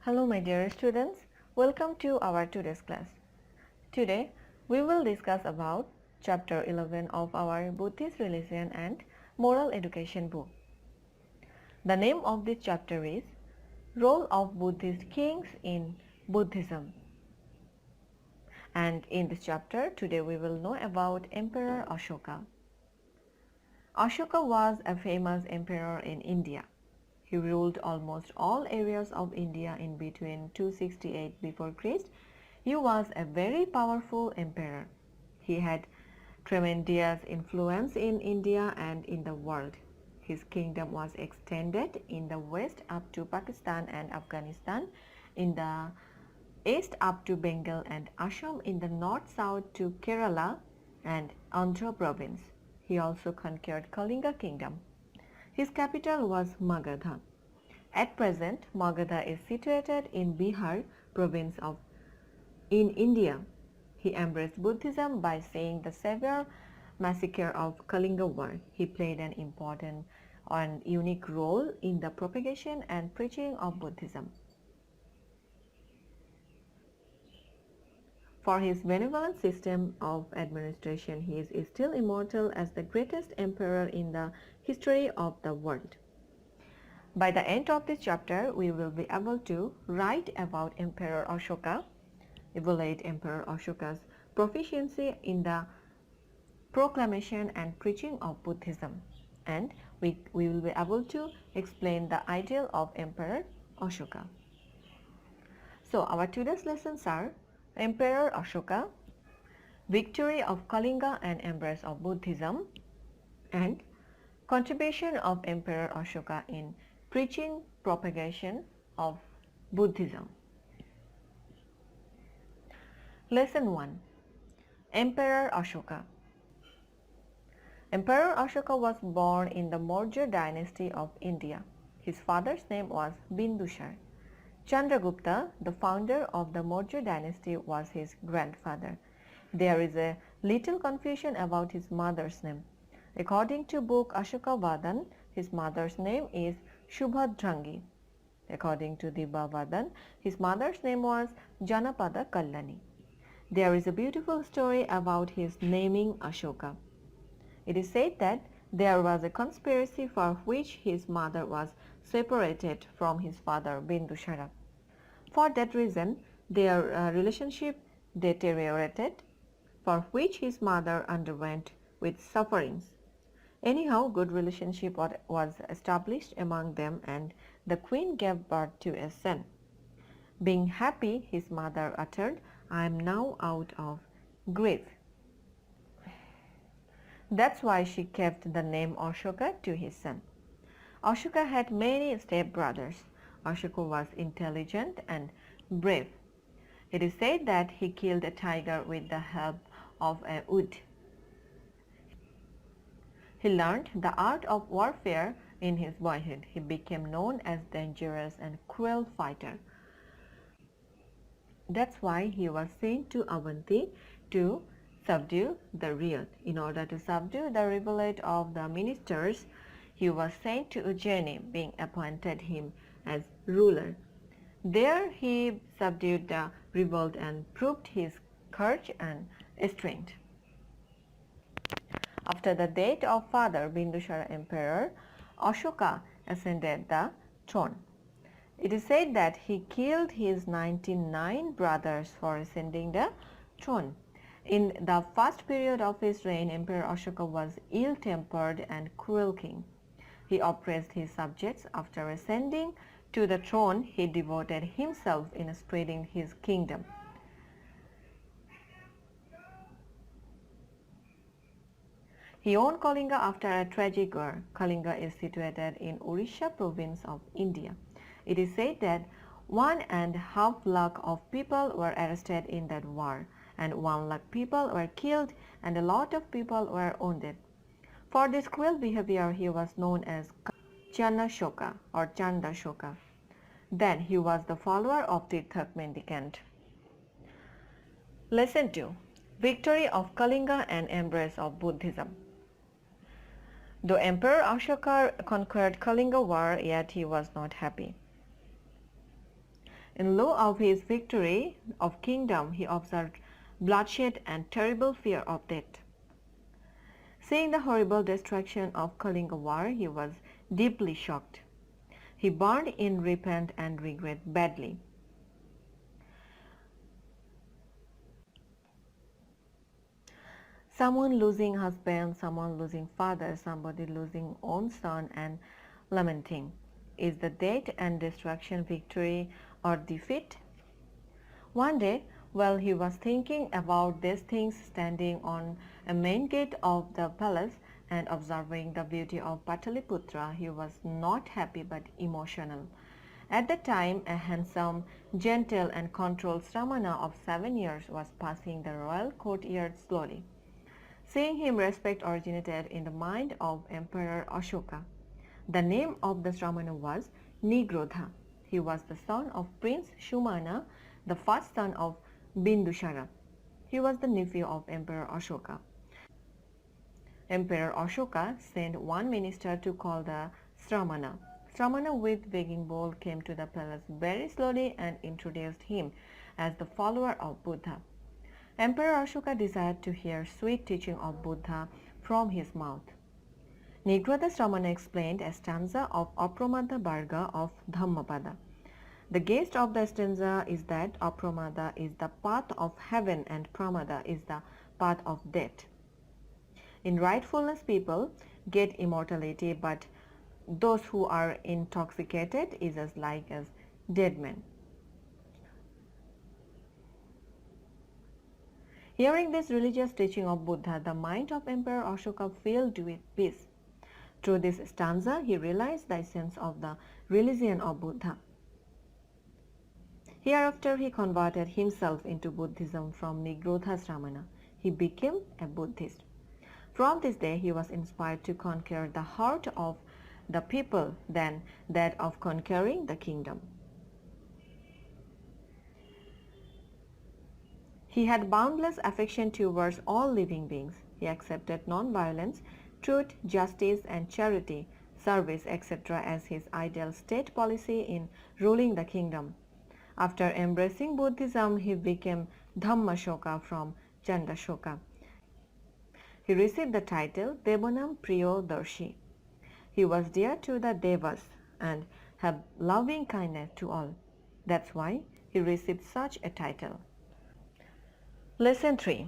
Hello my dear students, welcome to our today's class. Today we will discuss about chapter 11 of our Buddhist religion and moral education book. The name of this chapter is Role of Buddhist Kings in Buddhism. And in this chapter today we will know about Emperor Ashoka. Ashoka was a famous emperor in India. He ruled almost all areas of India in between 268 before Christ. He was a very powerful emperor. He had tremendous influence in India and in the world. His kingdom was extended in the west up to Pakistan and Afghanistan, in the east up to Bengal and Assam, in the north-south to Kerala and Andhra province. He also conquered Kalinga kingdom. His capital was Magadha. At present, Magadha is situated in Bihar province in India. He embraced Buddhism by seeing the severe massacre of Kalinga War. He played an important and unique role in the propagation and preaching of Buddhism. For his benevolent system of administration, he is still immortal as the greatest emperor in the history of the world. By the end of this chapter, we will be able to write about Emperor Ashoka, evaluate Emperor Ashoka's proficiency in the proclamation and preaching of Buddhism, and we will be able to explain the ideal of Emperor Ashoka. So our today's lessons are Emperor Ashoka, victory of Kalinga and embrace of Buddhism, and contribution of Emperor Ashoka in preaching propagation of Buddhism. Lesson 1. Emperor Ashoka. Emperor Ashoka was born in the Maurya dynasty of India. His father's name was Bindusar. Chandragupta, the founder of the Maurya dynasty, was his grandfather. There is a little confusion about his mother's name. According to book Ashoka Vadan, his mother's name is Shubhadrangi. According to Dibba Vadan, his mother's name was Janapada Kallani. There is a beautiful story about his naming Ashoka. It is said that there was a conspiracy for which his mother was separated from his father Bindusara. For that reason, their relationship deteriorated, for which his mother underwent with sufferings. Anyhow, good relationship was established among them, and the queen gave birth to a son. Being happy, his mother uttered, "I am now out of grief." That's why she kept the name Ashoka to his son. Ashoka had many step-brothers. Ashoka was intelligent and brave. It is said that he killed a tiger with the help of a wood. He learned the art of warfare in his boyhood. He became known as a dangerous and cruel fighter. That's why he was sent to Avanti to subdue the revolt. In order to subdue the revolt of the ministers, he was sent to Ujjaini, being appointed him as ruler. There he subdued the revolt and proved his courage and strength. After the death of father Bindusara Emperor, Ashoka ascended the throne. It is said that he killed his 99 brothers for ascending the throne. In the first period of his reign, Emperor Ashoka was ill-tempered and cruel king. He oppressed his subjects. After ascending to the throne, he devoted himself in spreading his kingdom. He owned Kalinga after a tragic war. Kalinga is situated in Orissa province of India. It is said that 1.5 lakh of people were arrested in that war, and 1 lakh people were killed, and a lot of people were wounded. For this cruel behavior, he was known as Chanashoka or Chandashoka. Then he was the follower of Tirthak mendicant. Lesson 2. Victory of Kalinga and embrace of Buddhism. Though Emperor Ashoka conquered Kalinga war, yet he was not happy. In lieu of his victory of kingdom, he observed bloodshed and terrible fear of death. Seeing the horrible destruction of Kalinga war, he was deeply shocked. He burned in repent and regret badly. Someone losing husband, someone losing father, somebody losing own son and lamenting. Is the death and destruction victory or defeat? One day, while he was thinking about these things standing on a main gate of the palace and observing the beauty of Pataliputra, he was not happy but emotional. At the time, a handsome, gentle and controlled Sramana of 7 years was passing the royal courtyard slowly. Seeing him, respect originated in the mind of Emperor Ashoka. The name of the Sramana was Nigrodha. He was the son of Prince Shumana, the first son of Bindushara. He was the nephew of Emperor Ashoka. Emperor Ashoka sent one minister to call the Sramana. Sramana with begging bowl came to the palace very slowly and introduced him as the follower of Buddha. Emperor Ashoka desired to hear sweet teaching of Buddha from his mouth. Nigrodha Sramana explained a stanza of Apramada Varga of Dhammapada. The gist of the stanza is that Apramada is the path of heaven and Pramada is the path of death. In rightfulness, people get immortality, but those who are intoxicated is as like as dead men. Hearing this religious teaching of Buddha, the mind of Emperor Ashoka filled with peace. Through this stanza, he realized the essence of the religion of Buddha. Hereafter, he converted himself into Buddhism from Nigrodha Sramana. He became a Buddhist. From this day, he was inspired to conquer the heart of the people than that of conquering the kingdom. He had boundless affection towards all living beings. He accepted non-violence, truth, justice and charity, service, etc. as his ideal state policy in ruling the kingdom. After embracing Buddhism, he became Dhammashoka from Chandashoka. He received the title Devanam Priyo Darshi. He was dear to the Devas and had loving kindness to all. That's why he received such a title. Lesson 3.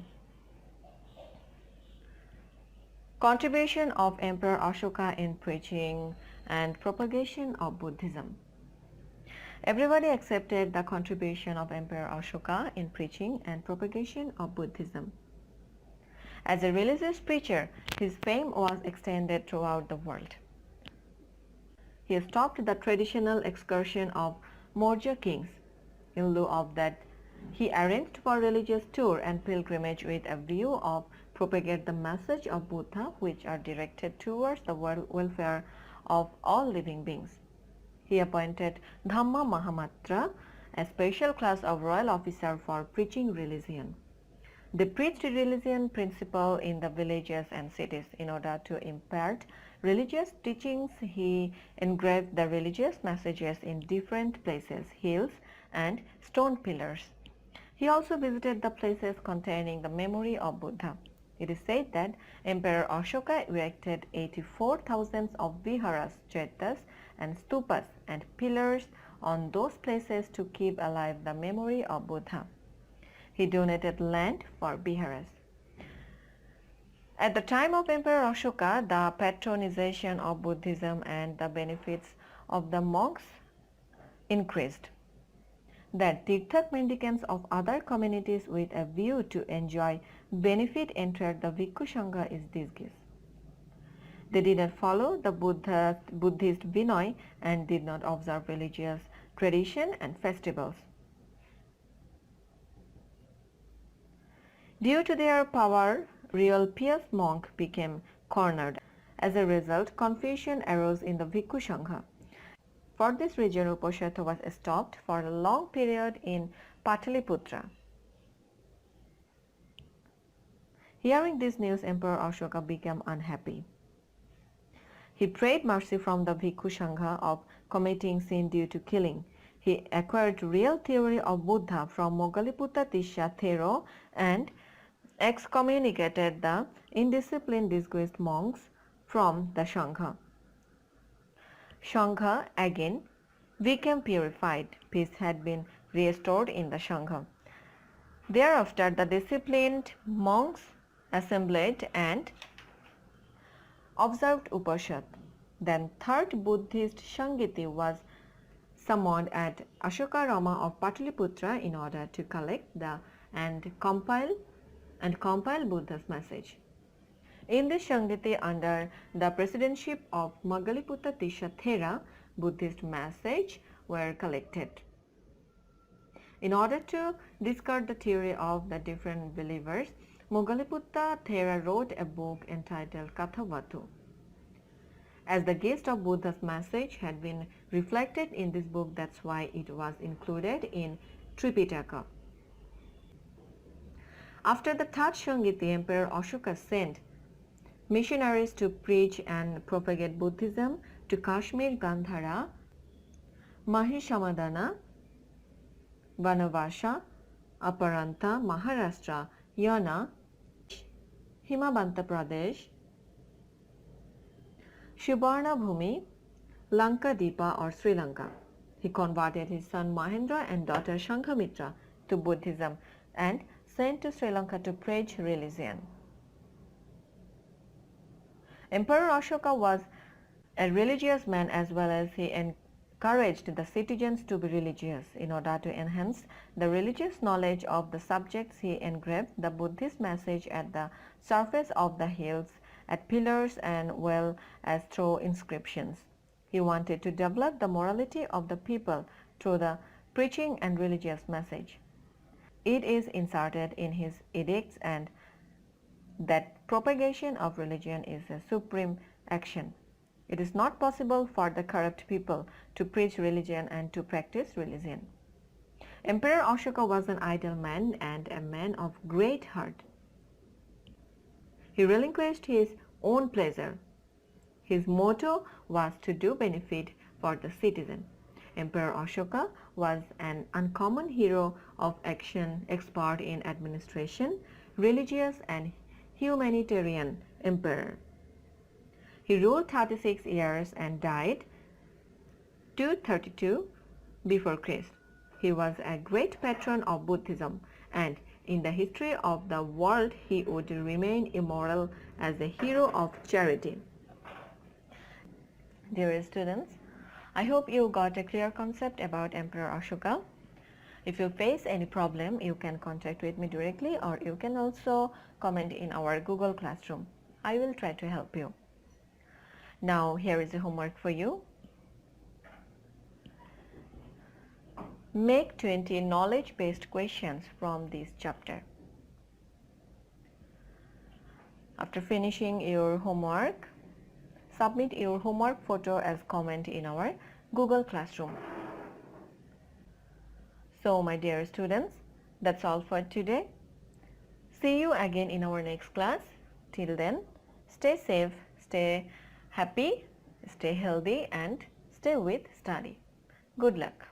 Contribution of Emperor Ashoka in preaching and propagation of Buddhism. Everybody accepted the contribution of Emperor Ashoka in preaching and propagation of Buddhism. As a religious preacher, his fame was extended throughout the world. He stopped the traditional excursion of Maurya kings. In lieu of that, he arranged for religious tour and pilgrimage with a view of propagate the message of Buddha, which are directed towards the welfare of all living beings. He appointed Dhamma Mahamatra, a special class of royal officer for preaching religion. They preached religion principle in the villages and cities. In order to impart religious teachings, he engraved the religious messages in different places, hills and stone pillars. He also visited the places containing the memory of Buddha. It is said that Emperor Ashoka erected 84,000 of viharas, chaitas and stupas and pillars on those places to keep alive the memory of Buddha. He donated land for viharas. At the time of Emperor Ashoka, the patronization of Buddhism and the benefits of the monks increased. That Tirthak mendicants of other communities with a view to enjoy benefit entered the Bhikkhu Sangha is this case. They did not follow the Buddhist Vinay and did not observe religious tradition and festivals. Due to their power, real pious monk became cornered. As a result, confusion arose in the Bhikkhu Sangha. For this reason, Uposatha was stopped for a long period in Pataliputra. Hearing this news, Emperor Ashoka became unhappy. He prayed mercy from the Bhikkhu Sangha of committing sin due to killing. He acquired real theory of Buddha from Moggaliputta Tisha Thero and excommunicated the indisciplined disgraced monks from the Sangha. Sangha again became purified. Peace had been restored in the Sangha. Thereafter, the disciplined monks assembled and observed Upanishad. Then third Buddhist Sangiti was summoned at Ashoka Rama of Pataliputra in order to collect and compile Buddha's message. In this Sangiti, under the presidency of Moggaliputta Tisha Thera, Buddhist messages were collected. In order to discard the theory of the different believers, Moggaliputta Thera wrote a book entitled Kathavatu. As the gist of Buddha's message had been reflected in this book, that's why it was included in Tripitaka. After the third Sangiti, Emperor Ashoka sent missionaries to preach and propagate Buddhism to Kashmir, Gandhara, Mahishamadana, Banavasha, Aparanta, Maharashtra, Yana, Himabanta Pradesh, Subarna Bhumi, Lanka Deepa or Sri Lanka. He converted his son Mahendra and daughter Shankhamitra to Buddhism and sent to Sri Lanka to preach religion. Emperor Ashoka was a religious man as well as he encouraged the citizens to be religious. In order to enhance the religious knowledge of the subjects, he engraved the Buddhist message at the surface of the hills, at pillars and well as through inscriptions. He wanted to develop the morality of the people through the preaching and religious message. It is inserted in his edicts and that propagation of religion is a supreme action. It is not possible for the corrupt people to preach religion and to practice religion. Emperor Ashoka was an idle man and a man of great heart. He relinquished his own pleasure. His motto was to do benefit for the citizen. Emperor Ashoka was an uncommon hero of action, expert in administration, religious and humanitarian emperor. He ruled 36 years and died 232 before Christ. He was a great patron of Buddhism, and in the history of the world he would remain immortal as a hero of charity. Dear students, I hope you got a clear concept about Emperor Ashoka. If you face any problem, you can contact with me directly, or you can also comment in our Google Classroom. I will try to help you. Now here is a homework for you. Make 20 knowledge-based questions from this chapter. After finishing your homework, submit your homework photo as comment in our Google Classroom. So my dear students, that's all for today. See you again in our next class. Till then, stay safe, stay happy, stay healthy and stay with study. Good luck.